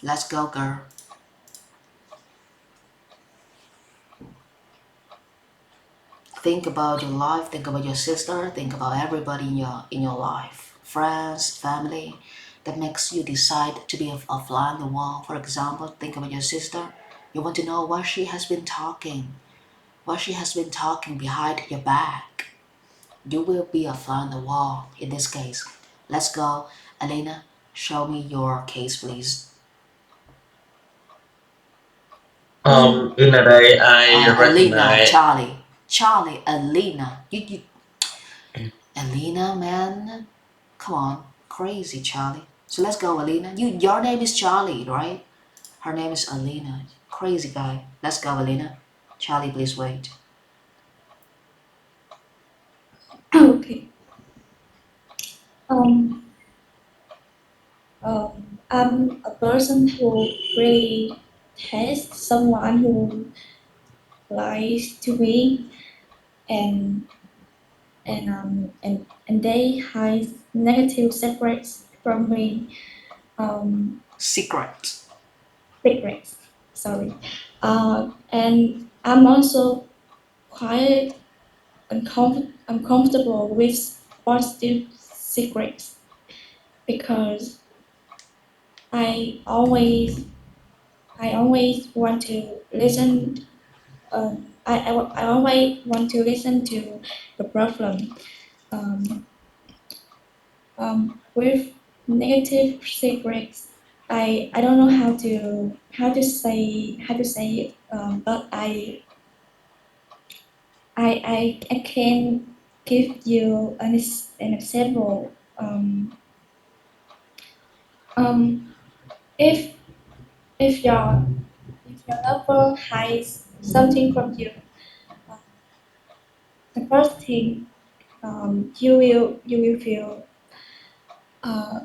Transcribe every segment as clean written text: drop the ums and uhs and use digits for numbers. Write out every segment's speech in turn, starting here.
Let's go, girl. Think about your life, think about your sister, think about everybody in your life. Friends, family, that makes you decide to be a fly on the wall. For example, think about your sister. You want to know what she has been talking behind your back. You will be a fly on the wall in this case. Let's go. Elena, show me your case, please. In a day, I Elena, recognize. Charlie, Elena. Elena, man. Come on, crazy Charlie. So let's go, Alina. Your name is Charlie, right? Her name is Alina. Crazy guy. Let's go, Alina. Charlie, please wait. Okay. Um, I'm a person who really hates someone who lies to me and and they hide negative secrets from me. Secret. Secrets. Sorry. And I'm also quite uncomfortable with positive secrets because I always I always want to listen. I always want to listen to the problem. Um, with negative secrets, I don't know how to say it. But I can give you an example. Um, if if your if your lover hides something from you, uh, the first thing you will feel uh,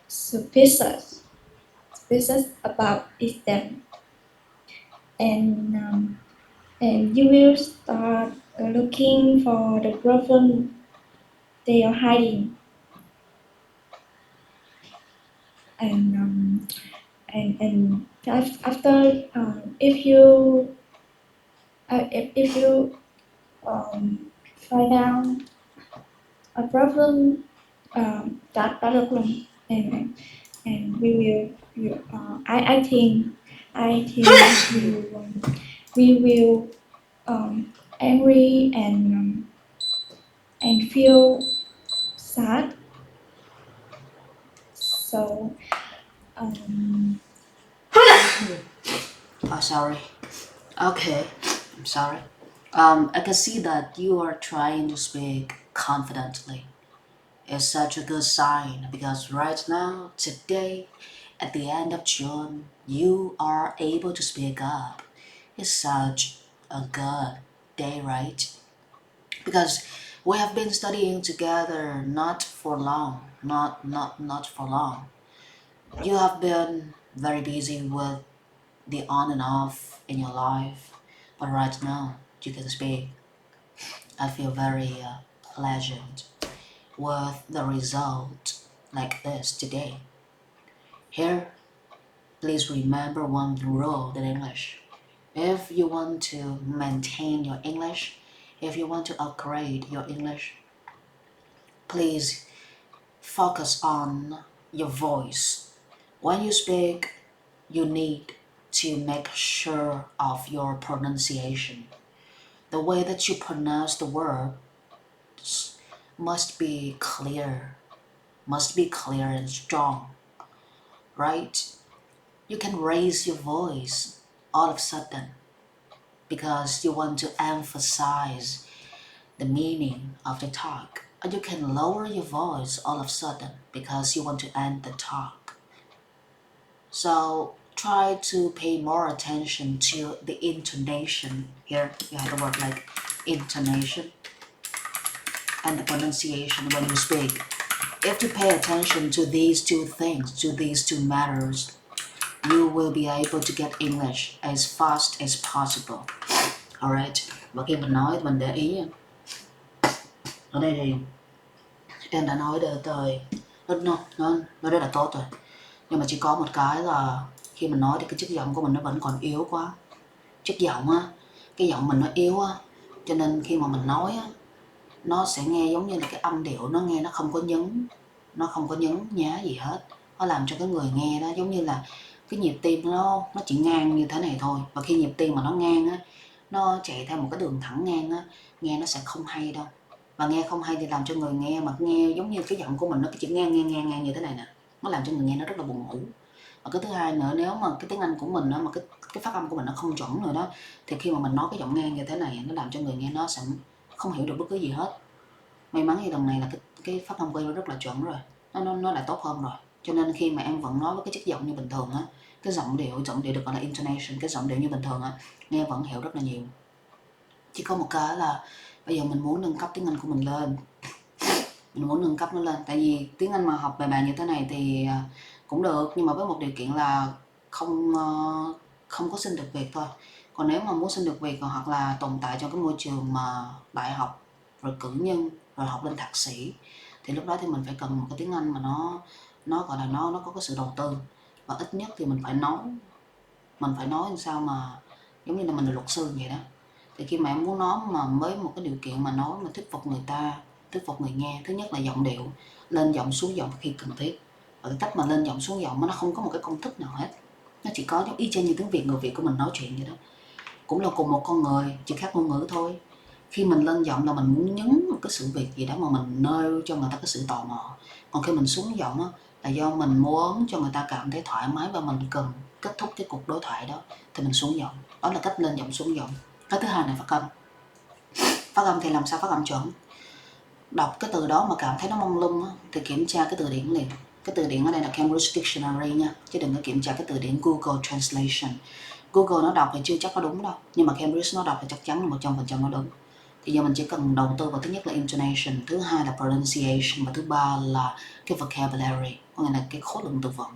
suspicious about is them, and you will start looking for the problem they are hiding, and after if you find out a problem, that problem, and we will I think we will angry and feel sad. So um, Oh, sorry. Okay, I'm sorry. I can see that you are trying to speak confidently. It's such a good sign because right now, today, at the end of June, you are able to speak up. It's such a good day, right? Because we have been studying together not for long, not for long. You have been very busy with the on and off in your life, but right now you can speak. I feel very pleasant with the result like this today. Here, please remember one rule in English. If you want to maintain your English, if you want to upgrade your English, please focus on your voice. When you speak, you need to make sure of your pronunciation. The way that you pronounce the words must be clear, and strong, right? You can raise your voice all of a sudden because you want to emphasize the meaning of the talk. And you can lower your voice all of a sudden because you want to end the talk. So try to pay more attention to the intonation. Here you have the word like intonation and the pronunciation when you speak. If you pay attention to these two things, to these two matters, you will be able to get English as fast as possible. Alright, và khi mình nói mình để ý ở đây thì em đã nói đời nó rất là tốt rồi. Nhưng mà chỉ có một cái là khi mình nói thì cái chất giọng của mình nó vẫn còn yếu quá. Chất giọng á, cái giọng mình nó yếu á, cho nên khi mà mình nói á, nó sẽ nghe giống như là cái âm điệu nó nghe nó không có nhấn nhá gì hết. Nó làm cho cái người nghe đó giống như là cái nhịp tim nó chỉ ngang như thế này thôi. Và khi nhịp tim mà nó ngang á, nó chạy theo một cái đường thẳng ngang á, nghe nó sẽ không hay đâu. Và nghe không hay thì làm cho người nghe mà nghe giống như cái giọng của mình nó chỉ ngang như thế này nè, nó làm cho người nghe nó rất là buồn ngủ. Và cái thứ hai nữa, nếu mà cái tiếng Anh của mình đó, mà cái phát âm của mình nó không chuẩn rồi đó, thì khi mà mình nói cái giọng ngang như thế này, nó làm cho người nghe nó sẽ không hiểu được bất cứ gì hết. May mắn thì lần này là cái phát âm của em nó rất là chuẩn rồi, nó đã tốt hơn rồi. Cho nên khi mà em vẫn nói với cái chất giọng như bình thường á, cái giọng điệu được gọi là intonation, cái giọng điệu như bình thường á, nghe vẫn hiểu rất là nhiều. Chỉ có một cái là bây giờ mình muốn nâng cấp tiếng Anh của mình lên, mình muốn nâng cấp nó lên. Tại vì tiếng Anh mà học bài bản như thế này thì cũng được, nhưng mà với một điều kiện là không có xin được việc thôi. Còn nếu mà muốn xin được việc hoặc là tồn tại trong cái môi trường mà đại học rồi cử nhân rồi học lên thạc sĩ, thì lúc đó thì mình phải cần một cái tiếng Anh mà nó gọi là nó có cái sự đầu tư. Và ít nhất thì mình phải nói làm sao mà giống như là mình là luật sư vậy đó. Thì khi mà em muốn nói mà với một cái điều kiện mà nói mà thuyết phục người ta, thuyết phục người nghe, thứ nhất là giọng điệu, lên giọng xuống giọng khi cần thiết. Và cái cách mà lên giọng xuống giọng nó không có một cái công thức nào hết, nó chỉ có y chang như tiếng Việt, người Việt của mình nói chuyện vậy đó. Cũng là cùng một con người, chỉ khác ngôn ngữ thôi. Khi mình lên giọng là mình muốn nhấn một cái sự việc gì đó mà mình nêu cho người ta cái sự tò mò. Còn khi mình xuống giọng á, là do mình muốn cho người ta cảm thấy thoải mái và mình cần kết thúc cái cuộc đối thoại đó, thì mình xuống giọng. Đó là cách lên giọng xuống giọng. Cái thứ hai là phát âm. Phát âm thì làm sao phát âm chuẩn? Đọc cái từ đó mà cảm thấy nó mông lung á, thì kiểm tra cái từ điển liền. Cái từ điển ở đây là Cambridge Dictionary nha, chứ đừng có kiểm tra cái từ điển Google Translation. Google nó đọc thì chưa chắc có đúng đâu, nhưng mà Cambridge nó đọc thì chắc chắn là 100% nó đúng. Thì giờ mình chỉ cần đầu tư vào thứ nhất là intonation, thứ hai là pronunciation, và thứ ba là cái vocabulary, có nghĩa là cái khối lượng từ vựng.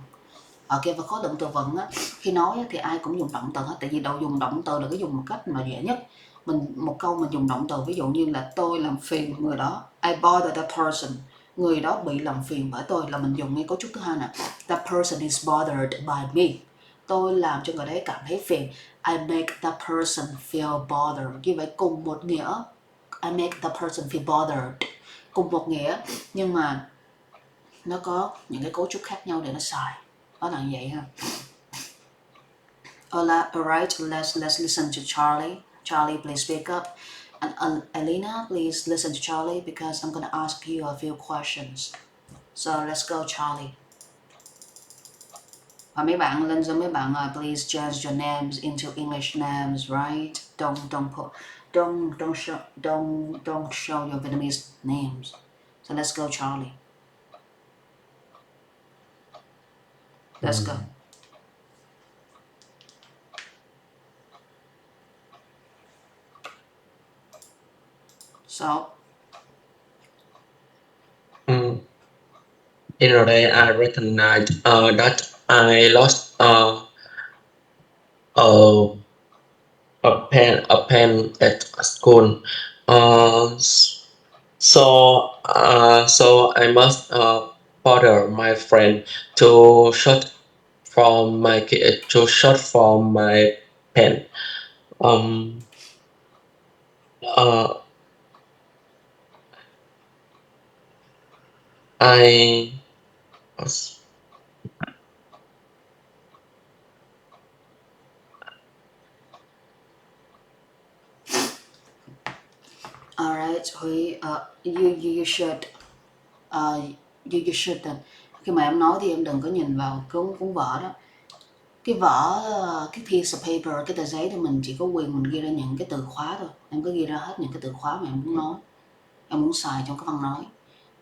Ở cái khối lượng từ vựng á, khi nói á, thì ai cũng dùng động từ hết, tại vì đâu dùng động từ là cái dùng một cách mà dễ nhất. Một câu mình dùng động từ, ví dụ như là tôi làm phiền người đó, I bother that person, người đó bị làm phiền bởi tôi, là mình dùng ngay cấu trúc thứ hai nè, that person is bothered by me, tôi làm cho người đấy cảm thấy phiền, I make that person feel bothered. Như vậy cùng một nghĩa, I make that person feel bothered, cùng một nghĩa nhưng mà nó có những cái cấu trúc khác nhau để nó xài. Đó là như vậy ha. Alright, let's listen to Charlie. Charlie, please speak up. And Elena, please listen to Charlie because I'm gonna ask you a few questions. So let's go, Charlie. Và mấy bạn lên cho mấy bạn please change your names into English names, right? Don't show your Vietnamese names. So let's go, Charlie. Let's go. So In a day, I recognized that I lost a pen at school. So I must bother my friend to short from my pen. I alright, you should you should khi mà em nói thì em đừng có nhìn vào cuốn vở đó. Cái vở, cái piece of paper, cái tờ giấy thì mình chỉ có quyền mình ghi ra những cái từ khóa thôi. Em cứ ghi ra hết những cái từ khóa mà em muốn nói, em muốn xài trong cái văn nói.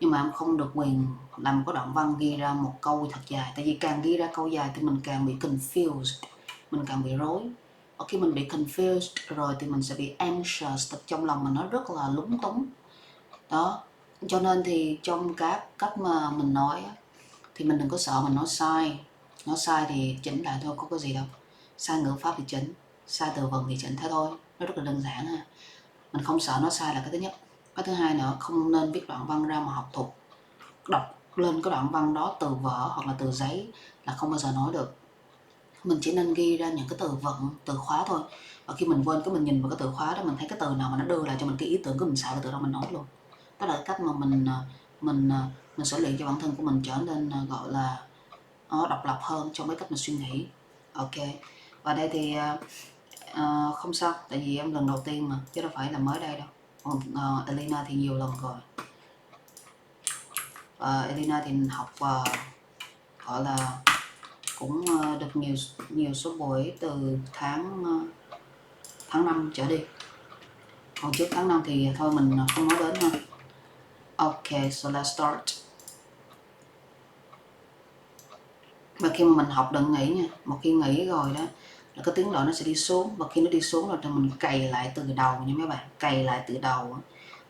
Nhưng mà em không được quyền làm một cái đoạn văn ghi ra một câu thật dài. Tại vì càng ghi ra câu dài thì mình càng bị confused, mình càng bị rối. Và khi mình bị confused rồi thì mình sẽ bị anxious, trong lòng mình nó rất là lúng túng. Đó, cho nên thì trong các cách mà mình nói thì mình đừng có sợ mình nói sai. Nói sai thì chỉnh lại thôi, có gì đâu. Sai ngữ pháp thì chỉnh, sai từ vựng thì chỉnh, thế thôi. Nó rất là đơn giản ha. Mình không sợ nói sai là cái thứ nhất. Cái thứ hai nữa, không nên viết đoạn văn ra mà học thuộc. lên cái đoạn văn đó từ vở hoặc là từ giấy là không bao giờ nói được. Mình chỉ nên ghi ra những cái từ vựng, từ khóa thôi. Và khi mình quên cái mình nhìn vào cái từ khóa đó, mình thấy cái từ nào mà nó đưa lại cho mình cái ý tưởng của mình xài cái từ đó mình nói luôn. Đó là cái cách mà mình sẽ luyện cho bản thân của mình trở nên gọi là độc lập hơn trong cái cách mình suy nghĩ. Ok. Và đây thì không sao, tại vì em lần đầu tiên mà chứ đâu phải là mới đây đâu. Còn Elena thì nhiều lần rồi. Elena thì học gọi là cũng được nhiều số buổi từ tháng 5 trở đi. Còn trước tháng 5 thì thôi mình không nói đến ha. Ok, so let's start. Và khi mà mình học đừng nghỉ nha. Một khi nghỉ rồi đó là cái tiến độ nó sẽ đi xuống. Và khi nó đi xuống rồi thì mình cày lại từ đầu nha mấy bạn. Cày lại từ đầu.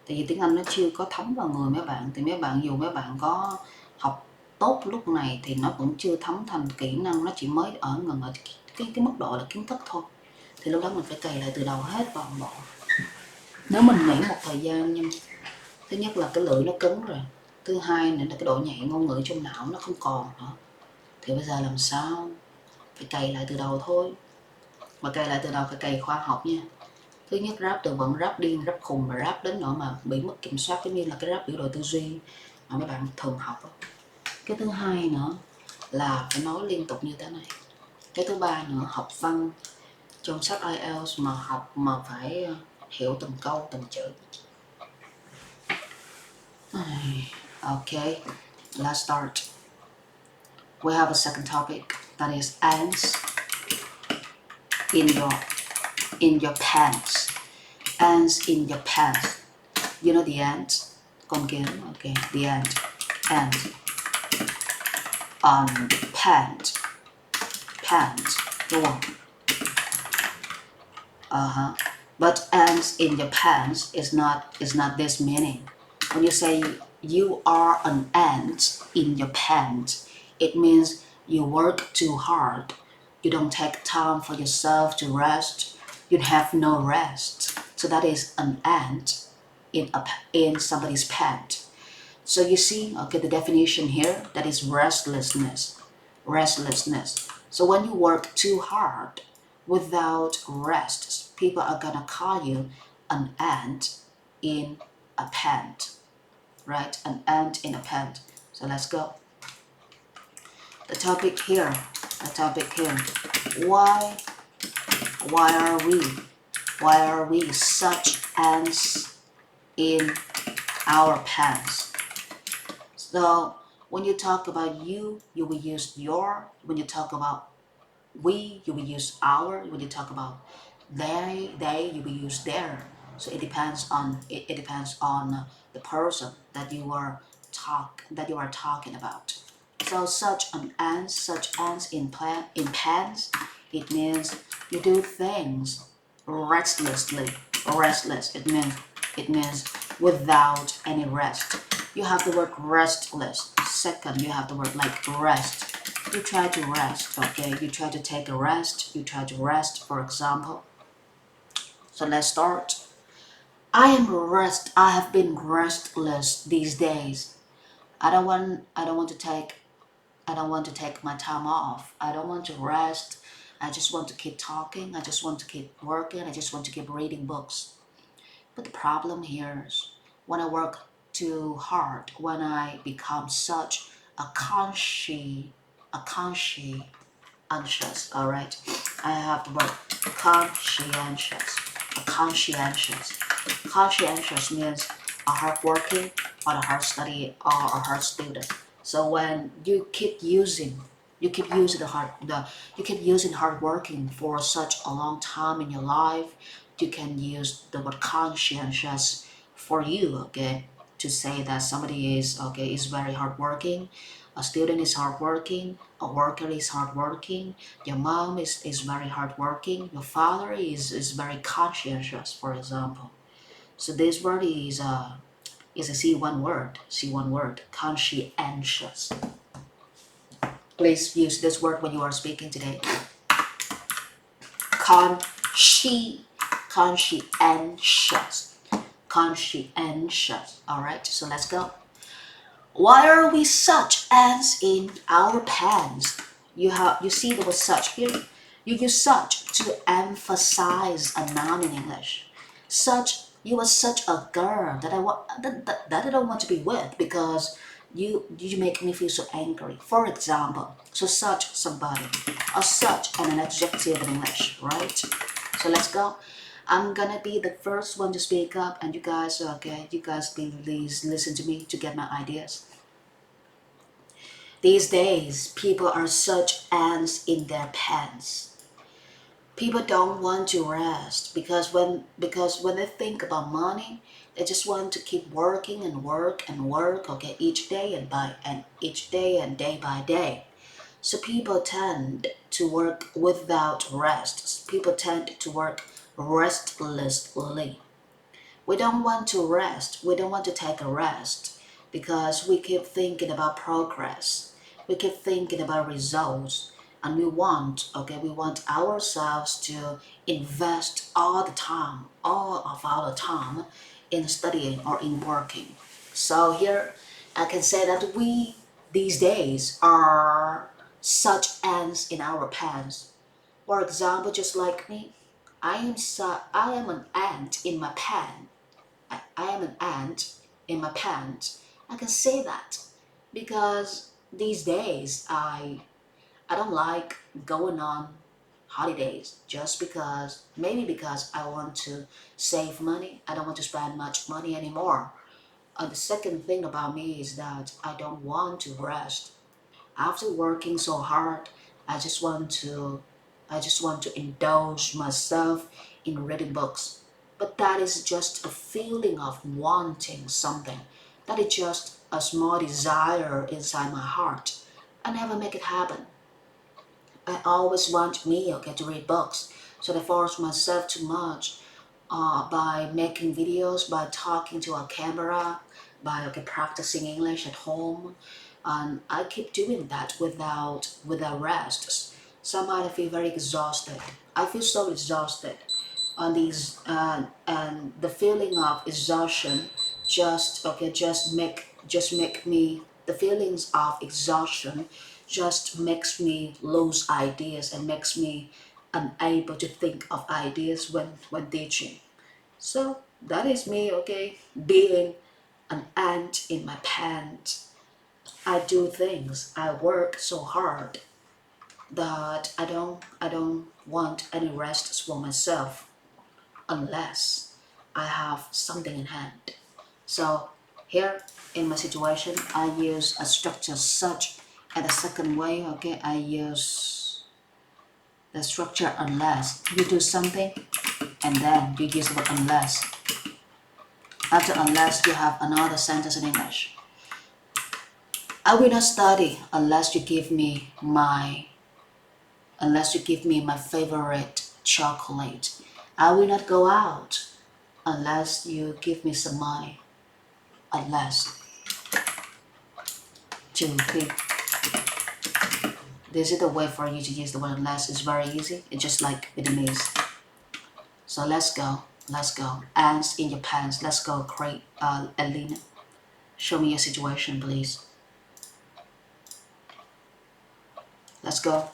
Tại vì tiếng Anh nó chưa có thấm vào người mấy bạn. Thì mấy bạn dù mấy bạn có học tốt lúc này thì nó cũng chưa thấm thành kỹ năng. Nó chỉ mới ở gần ở cái mức độ là kiến thức thôi. Thì lúc đó mình phải cày lại từ đầu hết toàn bộ. Nếu mình nghỉ một thời gian nha, thứ nhất là cái lưỡi nó cứng rồi, thứ hai nữa là cái độ nhạy ngôn ngữ trong não nó không còn nữa. Thì bây giờ làm sao? Phải cày lại từ đầu thôi. Mà cày lại từ đầu phải cày khoa học nha. Thứ nhất rap từ vựng, rap điên, rap khùng và rap đến nỗi mà bị mất kiểm soát, giống như là cái rap biểu đồ tư duy mà mấy bạn thường học. Cái thứ hai nữa là phải nói liên tục như thế này. Cái thứ ba nữa, học văn trong sách IELTS mà học mà phải hiểu từng câu từng chữ. Okay, let's start. We have a second topic that is ants in your pants. Ants in your pants. You know the ant? Con kiến. Okay, the ant. Ant on pant. Pant. Go on. But ants in your pants is not this meaning. When you say you are an ant in your pants, it means you work too hard. You don't take time for yourself to rest. You have no rest. So that is an ant in somebody's pant. So you see, okay, the definition here, that is restlessness. Restlessness. So when you work too hard without rest, people are gonna call you an ant in a pant, right? An ant in a pant. So let's go. The topic here. Why are we such ants in our pants? So when you talk about you will use your. When you talk about we, you will use our. When you talk about they, you will use their. So it depends on the person that you are talking about. So such ants in pants, it means you do things restlessly. Restless. It means without any rest. You have the word restless. Second, you have the word like rest. You try to rest, okay? You try to take a rest. You try to rest, for example. So let's start. I have been restless these days. I don't want to take my time off. I don't want to rest. I just want to keep talking. I just want to keep working. I just want to keep reading books. But the problem here is when I work too hard, when I become such a conscientious, all right? I have the word conscientious. Conscientious means a hardworking or a hard study or a hard student. So when you keep using hard working for such a long time in your life, you can use the word conscientious for you, okay, to say that somebody is very hardworking. A student is hardworking. A worker is hardworking. Your mom is very hardworking. Your father is very conscientious, for example. So this word is a C1 word. Conscientious. Please use this word when you are speaking today. Conscientious. All right, so let's go. Why are we such ants in our pants? You see the word such here. You use such to emphasize a noun in English. Such you are such a girl that that I don't want to be with because you make me feel so angry. For example, so such somebody or such and an adjective in English, right? So let's go. I'm gonna be the first one to speak up, and you guys, okay, you guys please listen to me to get my ideas. These days, people are such ants in their pants. People don't want to rest because when they think about money, they just want to keep working and work and work, okay, each day and day by day. So people tend to work without rest. People tend to work restlessly. We don't want to rest. We don't want to take a rest because we keep thinking about progress. We keep thinking about results. And we want ourselves to invest all of our time in studying or in working. So here I can say that we these days are such ants in our pants. For example, just like me, I am an ant in my pan. I am an ant in my pants. I can say that because these days I don't like going on holidays just because maybe because I want to save money. I don't want to spend much money anymore. The second thing about me is that I don't want to rest. After working so hard, I just want to I just want to indulge myself in reading books. But that is just a feeling of wanting something. That is just a small desire inside my heart. I never make it happen. I always want me, okay, to read books. So I force myself too much by making videos, by talking to a camera, by okay, practicing English at home. And I keep doing that without rest. Somehow I feel very exhausted. I feel so exhausted on these and the feeling of exhaustion just make me the feelings of exhaustion just makes me lose ideas and makes me unable to think of ideas when teaching. So that is me, okay, being an ant in my pants. I do things, I work so hard that I don't want any rest for myself unless I have something in hand. So here in my situation, I use a structure such, and the second way, okay, I use the structure unless. You do something and then you use the word unless. After unless, you have another sentence in English. I will not study unless you give me my favorite chocolate. I will not go out unless you give me some money. Unless to keep this is the way for you to use the word unless. It's very easy. It's just like Vietnamese. So let's go. Let's go. Ants in your pants. Let's go. Great. Alina, show me your situation, please. Let's go.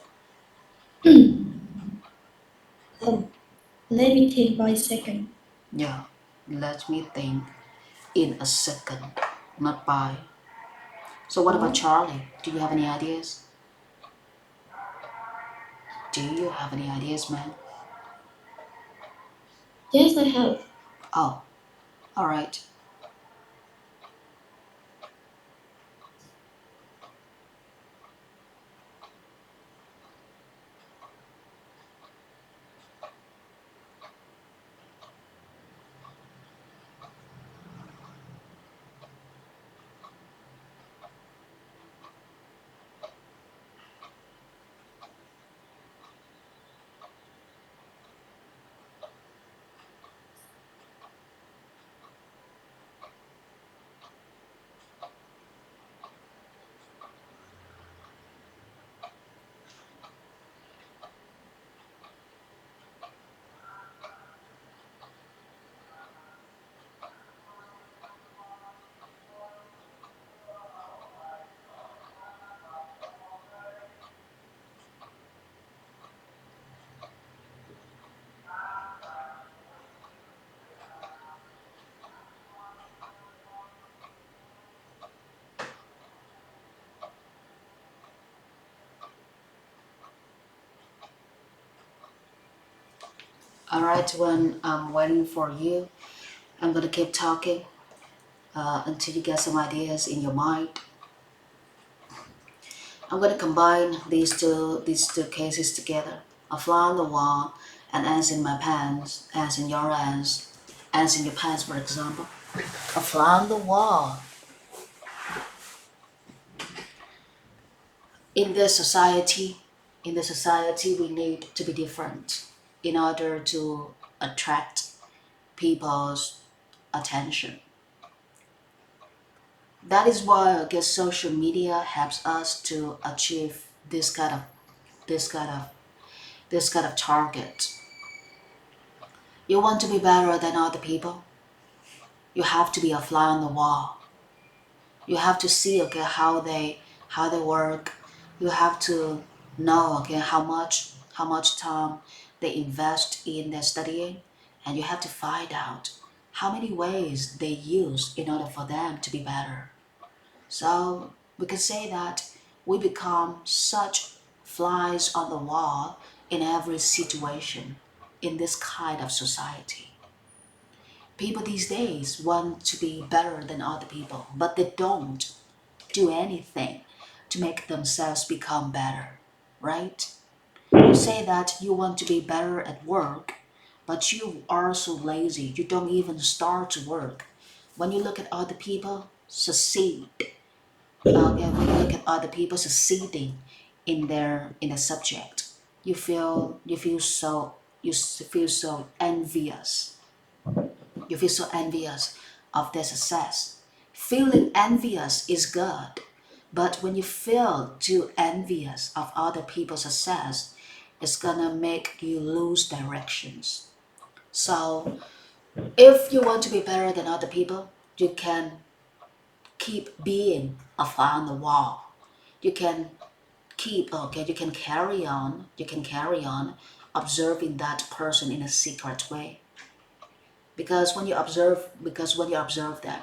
Let me think by a second. Yeah. Let me think in a second. Not by. So what about What? Charlie? Do you have any ideas? Do you have any ideas, man? Yes, I have. Oh, all right. Alright, when I'm waiting for you, I'm gonna keep talking until you get some ideas in your mind. I'm gonna combine these two cases together. A fly on the wall and ants in my pants, ants in your ants in your pants, for example. A fly on the wall. In this society, we need to be different in order to attract people's attention. That is why I guess social media helps us to achieve this kind of this kind of target. You want to be better than other people? You have to be a fly on the wall. You have to see okay how they work. You have to know okay how much time they invest in their studying, and you have to find out how many ways they use in order for them to be better. So we could say that we become such flies on the wall in every situation in this kind of society. People these days want to be better than other people, but they don't do anything to make themselves become better, right? You say that you want to be better at work, but you are so lazy, you don't even start to work. When you look at other people succeed, when you look at other people succeeding in their subject, you feel so envious. You feel so envious of their success. Feeling envious is good, but when you feel too envious of other people's success, it's gonna make you lose directions. So if you want to be better than other people, you can keep being a fly on the wall. You can you can carry on observing that person in a secret way. Because when you observe them,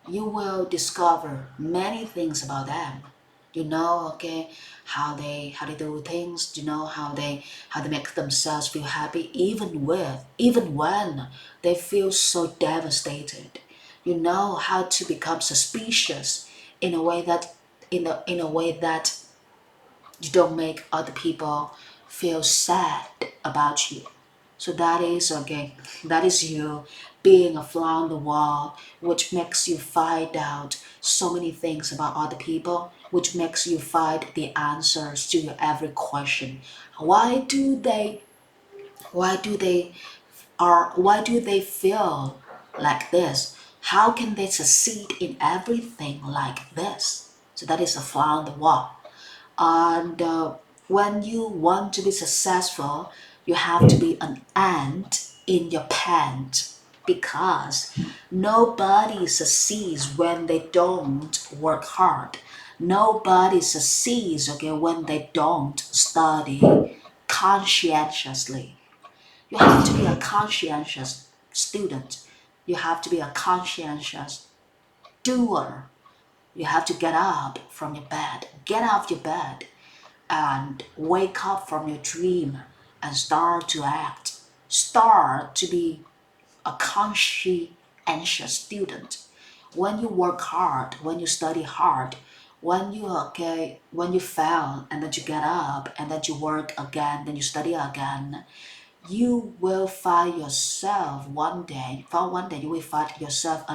you will discover many things about them. You know, okay, how they do things. You know how they make themselves feel happy, even when they feel so devastated. You know how to become suspicious in a way that in a way that you don't make other people feel sad about you. So that is okay. That is you being a fly on the wall, which makes you find out so many things about other people, which makes you find the answers to your every question. Why do they? Why do they why do they feel like this? How can they succeed in everything like this? So that is a fly on the wall. And when you want to be successful, you have to be an ant in your pants, because nobody succeeds when they don't work hard. Nobody succeeds okay when they don't study conscientiously. You have to be a conscientious student. You have to be a conscientious doer. You have to get up from your bed. Get out of your bed and wake up from your dream and start to act. Start to be a conscientious student. When you work hard, when you study hard, when you fail and then you get up and then you work again, then you study again, you will find yourself one day you will find yourself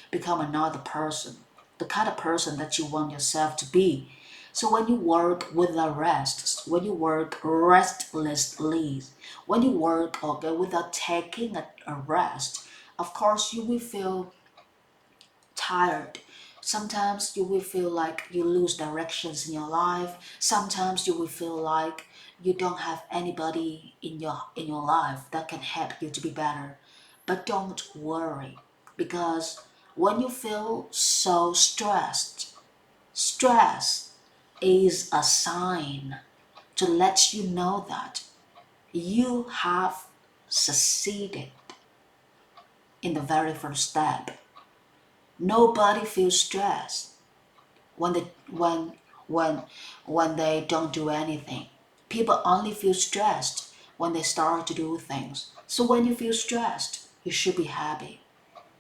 become another person, the kind of person that you want yourself to be. So when you work with the rest, when you work restlessly, when you work okay without taking a rest, of course you will feel tired. Sometimes you will feel like you lose directions in your life. Sometimes you will feel like you don't have anybody in your life that can help you to be better. But don't worry, because when you feel so stressed, stress is a sign to let you know that you have succeeded in the very first step. Nobody feels stressed when they when when they don't do anything. People only feel stressed when they start to do things. So when you feel stressed, you should be happy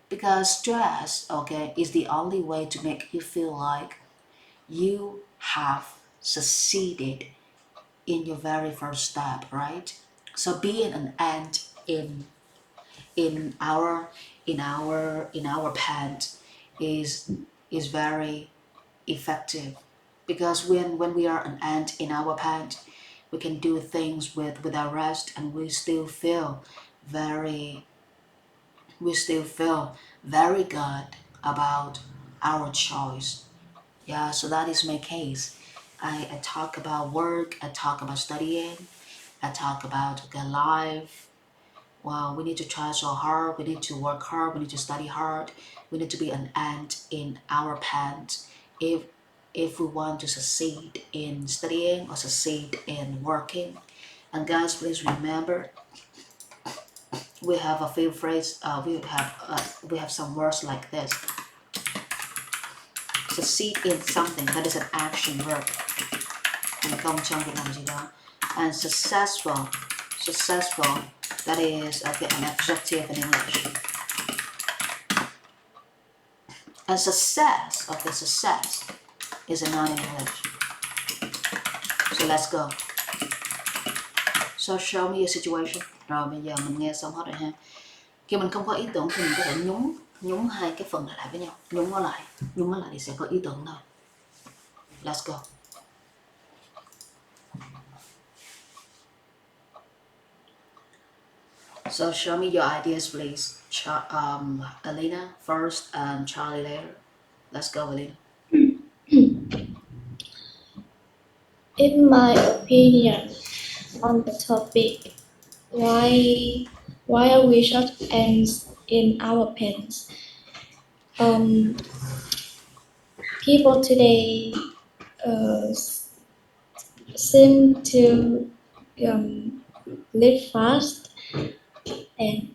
because stress, okay, is the only way to make you feel like you have succeeded in your very first step, right? So being an ant in our in our pant is very effective because when we are an ant in our pant, we can do things with our rest and very we still feel very good about our choice. Yeah, so that is my case. I talk about work, I talk about studying, I talk about okay, life. Well, we need to try so hard, we need to work hard, we need to study hard, we need to be an ant in our pants if we want to succeed in studying or succeed in working. And guys, please remember we have a few phrases. We have some words like this: succeed in something, that is an action verb, thành công trong việc làm gì đó. And successful, that is an adjective in English. And success is a noun in English. So let's go. So show me your situation. Rồi bây giờ mình nghe xong hết rồi ha. Khi mình không có ý tưởng thì mình có thể nhúng hai cái phần lại với nhau, nhúng nó lại thì sẽ có ý tưởng thôi. Let's go. So show me your ideas, please. Alina first and Charlie later. Let's go, Alina. In my opinion on the topic, why are we short ends in our pens? People today seem to live fast and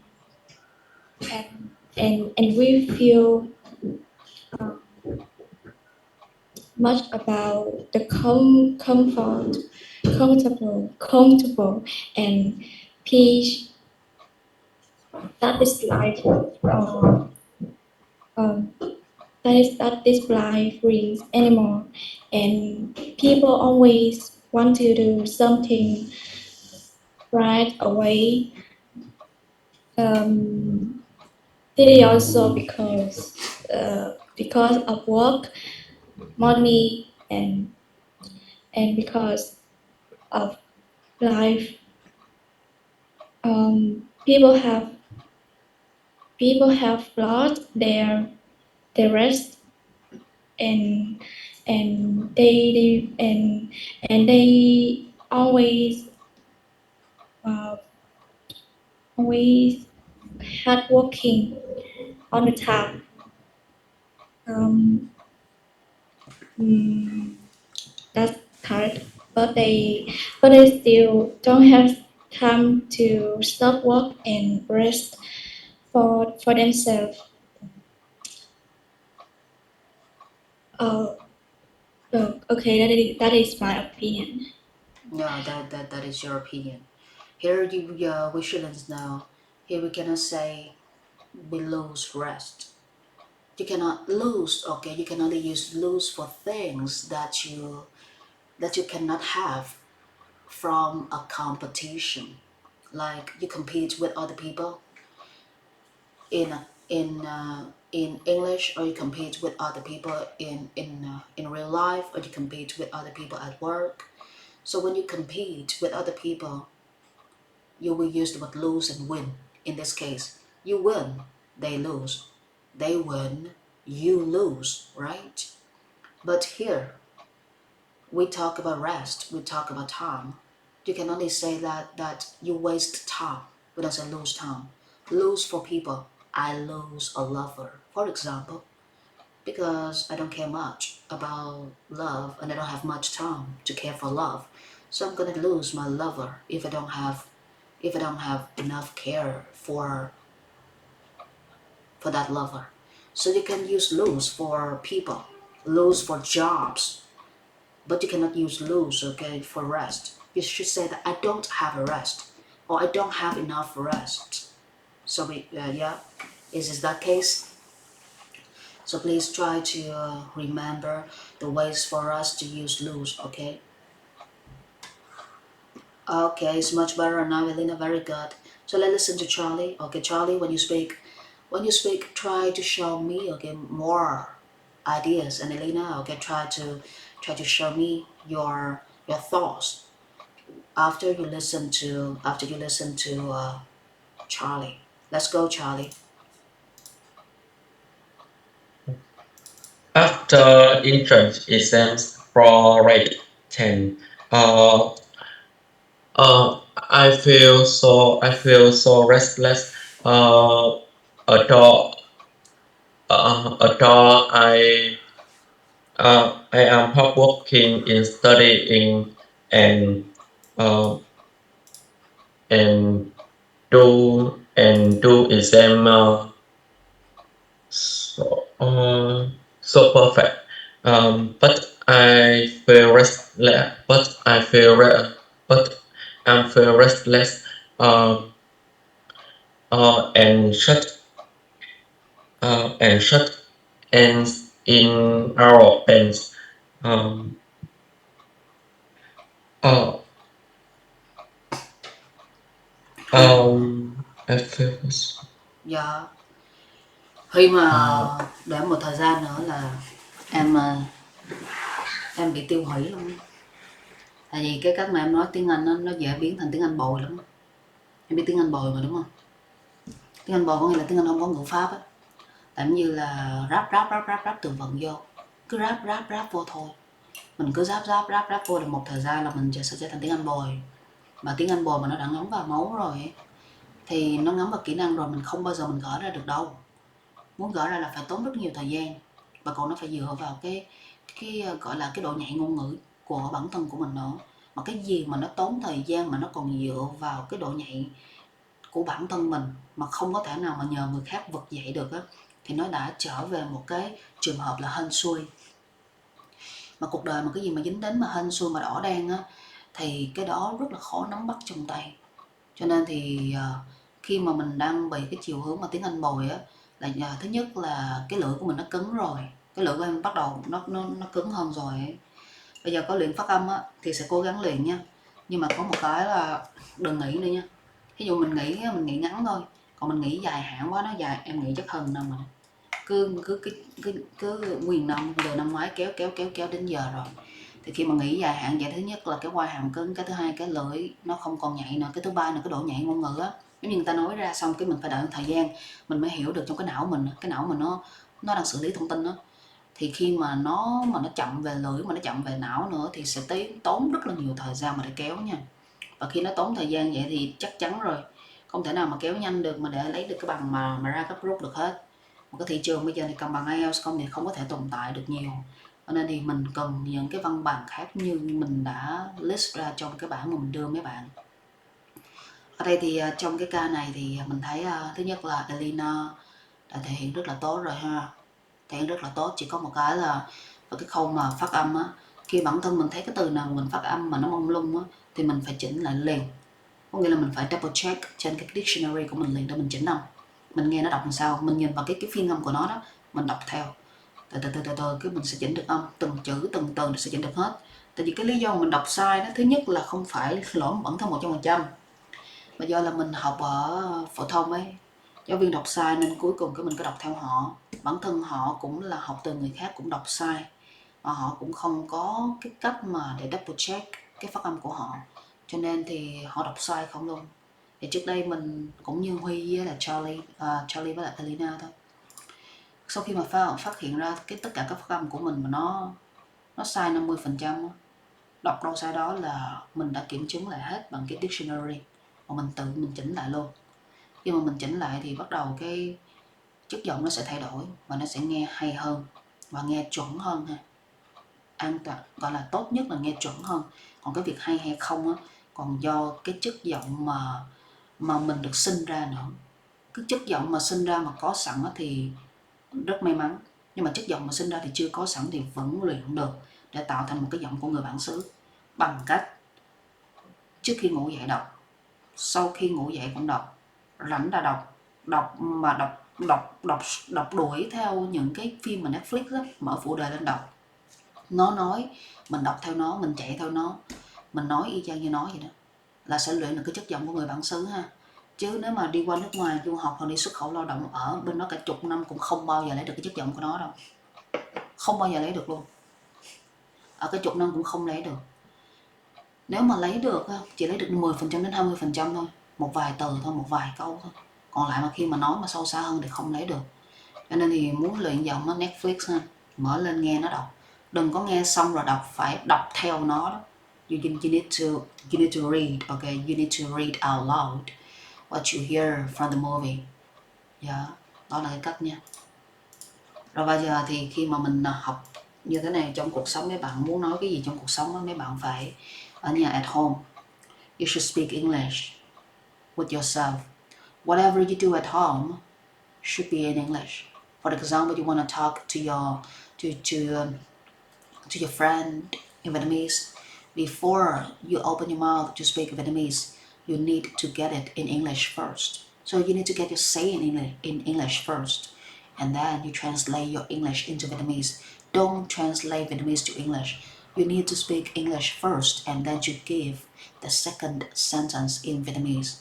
and we feel much about the comfortable and peace that is life. Um, that this life brings anymore, and people always want to do something right away. This is also because of work, money, and because of life. People have lost their rest and and they always uh, always hard working all the time. Um, that's hard, but they still don't have time to stop work and rest for themselves. Uh, okay, that is my opinion. Yeah, that is your opinion. Here we shouldn't know. Here we cannot say we lose rest. You cannot lose. Okay, you can only use lose for things that you cannot have from a competition. Like you compete with other people in English, or you compete with other people in real life, or you compete with other people at work. So when you compete with other people, you will use the word lose and win. In this case, you win, they lose. They win, you lose, right? But here, we talk about rest, we talk about time. You can only say that you waste time. We don't say lose time. Lose for people. I lose a lover, for example, because I don't care much about love and I don't have much time to care for love. So I'm gonna lose my lover if I don't have enough care for that lover. So you can use lose for people, lose for jobs, but you cannot use lose, okay, for rest. You should say that I don't have a rest. or I don't have enough rest. So yeah, is that case? So please try to remember the ways for us to use lose, okay? Okay, it's much better now, Elena. Very good. So let's listen to Charlie. Okay, Charlie, when you speak, try to show me, okay, more ideas. And Elena, okay, try to show me your thoughts after you listen to Charlie. Let's go, Charlie. After entrance exams for grade 10, uh, I feel so restless. Uh, although although I am hardworking in studying and uh, and do exam so perfect. But I feel restless. But I feel restless. Um, and shut ends in our ends. Um, uh, I feel Dạ, khi mà uh, để một thời gian nữa là em em bị tiêu hủy luôn. Tại vì cái cách mà em nói tiếng Anh nó dễ biến thành tiếng Anh bồi lắm. Em biết tiếng Anh bồi mà đúng không? Tiếng Anh bồi có nghĩa là tiếng Anh không có ngữ pháp á. Tạm như là ráp từ vựng vô, cứ ráp vô thôi. Mình cứ ráp vô được một thời gian là mình sẽ trở thành tiếng Anh bồi. Mà tiếng Anh bồi mà nó đã ngấm vào máu rồi ấy, thì nó ngấm vào kỹ năng rồi, mình không bao giờ mình gỡ ra được đâu. Muốn gỡ ra là phải tốn rất nhiều thời gian, và còn nó phải dựa vào cái gọi là cái độ nhạy ngôn ngữ của bản thân của mình nữa. Mà cái gì mà nó tốn thời gian mà nó còn dựa vào cái độ nhạy của bản thân mình mà không có thể nào mà nhờ người khác vực dậy được á, thì nó đã trở về một cái trường hợp là hên xui. Mà cuộc đời mà cái gì mà dính đến mà hên xui mà đỏ đen á, thì cái đó rất là khó nắm bắt trong tay. Cho nên thì khi mà mình đang bị cái chiều hướng mà tiếng Anh bồi á, là thứ nhất là cái lưỡi của mình nó cứng rồi, cái lưỡi của em bắt đầu nó cứng hơn rồi ấy. Bây giờ có luyện phát âm á thì sẽ cố gắng luyện nha, nhưng mà có một cái là đừng nghỉ nữa nha. Ví dụ mình nghĩ ngắn thôi, còn mình nghĩ dài hạn quá, nó dài em nghĩ chắc hơn năm mà cứ nguyên năm từ năm ngoái kéo đến giờ rồi. Thì khi mà nghĩ dài hạn vậy, thứ nhất là cái quai hàm cứng, cái thứ hai cái lưỡi nó không còn nhạy nữa, cái thứ ba là cái độ nhạy ngôn ngữ á. Giống như người ta nói ra xong cái mình phải đợi một thời gian mình mới hiểu được trong cái não mình nó đang xử lý thông tin đó. Thì khi mà nó chậm về lưỡi mà nó chậm về não nữa thì sẽ tốn rất là nhiều thời gian mà để kéo nha. Và khi nó tốn thời gian vậy thì chắc chắn rồi, không thể nào mà kéo nhanh được mà để lấy được cái bằng mà ra cấp rút được hết. Một cái thị trường bây giờ thì cầm bằng IELTS không thì không có thể tồn tại được nhiều, cho nên thì mình cần những cái văn bằng khác như mình đã list ra trong cái bảng mà mình đưa mấy bạn. Ở đây thì trong cái ca này thì mình thấy thứ nhất là Elena đã thể hiện rất là tốt rồi ha, thể hiện rất là tốt. Chỉ có một cái là ở cái khâu mà phát âm á, khi bản thân mình thấy cái từ nào mình phát âm mà nó mông lung á thì mình phải chỉnh lại liền. Có nghĩa là mình phải double check trên cái dictionary của mình liền để mình chỉnh âm. Mình nghe nó đọc làm sao, mình nhìn vào cái phiên âm của nó đó, mình đọc theo từ cái mình sẽ chỉnh được âm, từng chữ từng từ sẽ chỉnh được hết. Tại vì cái lý do mình đọc sai đó, thứ nhất là không phải lỗi bản thân 100%, mà do là mình học ở phổ thông ấy, giáo viên đọc sai nên cuối cùng cái mình cứ đọc theo họ. Bản thân họ cũng là học từ người khác cũng đọc sai, và họ cũng không có cái cách mà để double check cái phát âm của họ, cho nên thì họ đọc sai không luôn. Thì trước đây mình cũng như Huy với là Charlie với lại Elena thôi. Sau khi mà phát hiện ra tất cả các phát âm của mình mà nó sai 50%, đọc đâu sai đó, là mình đã kiểm chứng lại hết bằng cái dictionary và mình tự mình chỉnh lại luôn. Khi mà mình chỉnh lại thì bắt đầu cái chất giọng nó sẽ thay đổi và nó sẽ nghe hay hơn và nghe chuẩn hơn ha. An toàn, gọi là tốt nhất là nghe chuẩn hơn. Còn cái việc hay hay không á, còn do cái chất giọng mà mình được sinh ra nữa. Cái chất giọng mà sinh ra mà có sẵn thì rất may mắn, nhưng mà chất giọng mà sinh ra thì chưa có sẵn thì vẫn luyện được để tạo thành một cái giọng của người bản xứ, bằng cách trước khi ngủ dậy đọc sau khi ngủ dậy cũng đọc, rảnh ra đọc, đọc mà đọc đuổi theo những cái phim mà Netflix á, mở phụ đề lên đọc. Nó nói, mình đọc theo nó, mình chạy theo nó, mình nói y chang như nó vậy đó, là sẽ luyện được cái chất giọng của người bản xứ ha. Chứ nếu mà đi qua nước ngoài du học hoặc đi xuất khẩu lao động ở bên đó cả chục năm cũng không bao giờ lấy được cái chất giọng của nó đâu. Không bao giờ lấy được luôn. Ở cái chục năm cũng không lấy được. Nếu mà lấy được chỉ lấy được 10% đến 20% thôi, một vài từ thôi, một vài câu thôi. Còn lại mà khi mà nói mà sâu xa hơn thì không lấy được. Cho nên thì muốn luyện giọng á, Netflix ha, mở lên nghe nó đọc. Đừng có nghe xong rồi đọc, phải đọc theo nó đó. You need to read, okay? You need to read out loud what you hear from the movie. Yeah, đó là cái cách nha. Rồi bây giờ thì khi mà mình học như thế này trong cuộc sống, mấy bạn muốn nói cái gì trong cuộc sống, mấy bạn phải ở nhà at home. You should speak English with yourself. Whatever you do at home should be in English. For example, you want to talk to your friend in Vietnamese. Before you open your mouth to speak Vietnamese, you need to get it in English first. So you need to get your say in English first, and then you translate your English into Vietnamese. Don't translate Vietnamese to English. You need to speak English first, and then you give the second sentence in Vietnamese.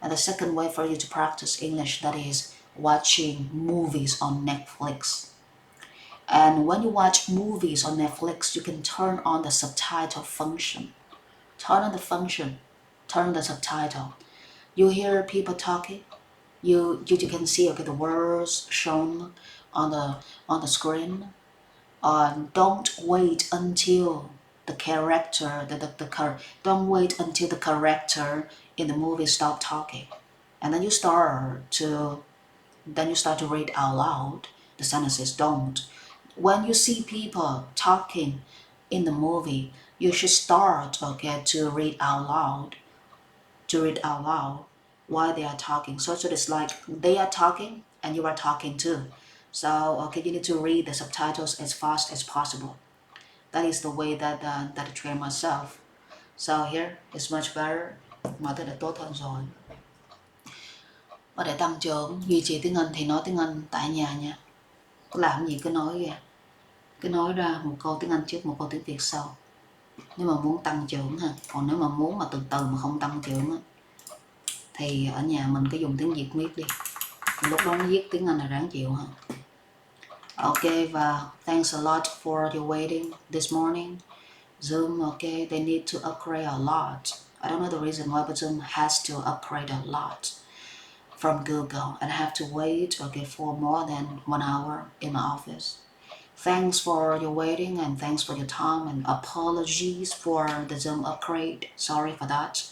And the second way for you to practice English, that is watching movies on Netflix. And when you watch movies on Netflix, you can turn on the subtitle function. Turn on the function. Turn on the subtitle. You hear people talking. You can see the words shown on the screen. Don't wait until the character don't wait until the character in the movie stop talking, and then you start to read out loud the sentences. Don't. When you see people talking in the movie, you should start to read out loud while they are talking. So it's like they are talking and you are talking too. So you need to read the subtitles as fast as possible. That is the way that I train myself. So here is much better. Mọi thứ đã tốt hơn rồi. Và để tăng trưởng duy trì tiếng Anh thì nói tiếng Anh tại nhà nha. Có làm gì cứ nói ra. Cứ nói ra một câu tiếng Anh trước, một câu tiếng Việt sau. Nếu mà muốn tăng trưởng ha. Còn nếu mà muốn mà từ từ mà không tăng trưởng á, thì ở nhà mình cứ dùng tiếng Việt viết đi. Lúc đó nó viết tiếng Anh là ráng chịu ha. Okay, và thanks a lot for your waiting this morning. Zoom, they need to upgrade a lot. I don't know the reason why, but Zoom has to upgrade a lot from Google, and I have to wait for more than 1 hour in my office. Thanks for your waiting and thanks for your time, and apologies for the Zoom upgrade. Sorry for that.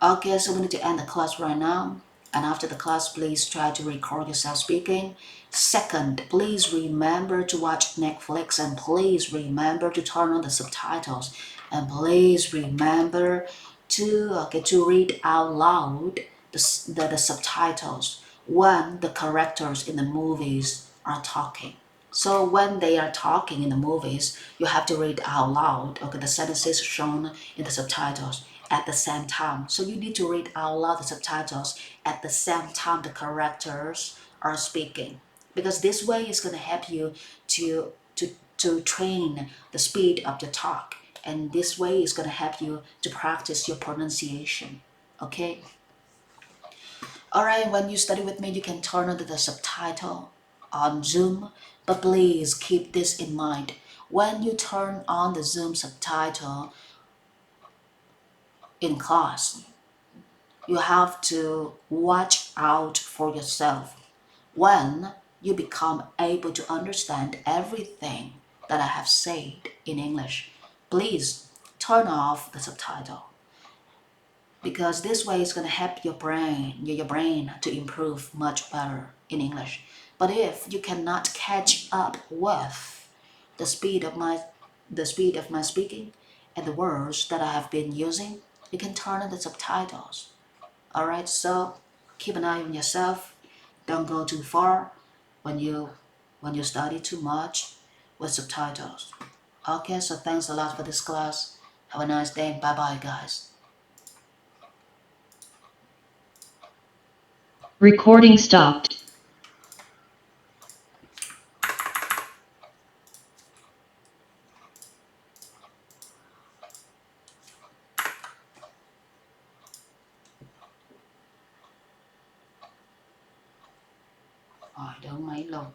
Okay, so we need to end the class right now. And after the class, please try to record yourself speaking. Second, please remember to watch Netflix, and please remember to turn on the subtitles. And please remember to read out loud the subtitles when the characters in the movies are talking. So when they are talking in the movies, you have to read out loud the sentences shown in the subtitles at the same time. So you need to read out loud the subtitles at the same time the characters are speaking, because this way is going to help you to train the speed of the talk, and this way is going to help you to practice your pronunciation. Okay. Alright, when you study with me, you can turn on the subtitle on Zoom, but please keep this in mind. When you turn on the Zoom subtitle in class, you have to watch out for yourself. When you become able to understand everything that I have said in English, please turn off the subtitle, because this way is going to help your brain to improve much better in English. But if you cannot catch up with the speed of my speaking and the words that I have been using, you can turn on the subtitles. Alright, so keep an eye on yourself. Don't go too far when you study too much with subtitles. Okay, so thanks a lot for this class. Have a nice day. Bye bye, guys. Recording stopped. Rồi, đợi mấy lâu.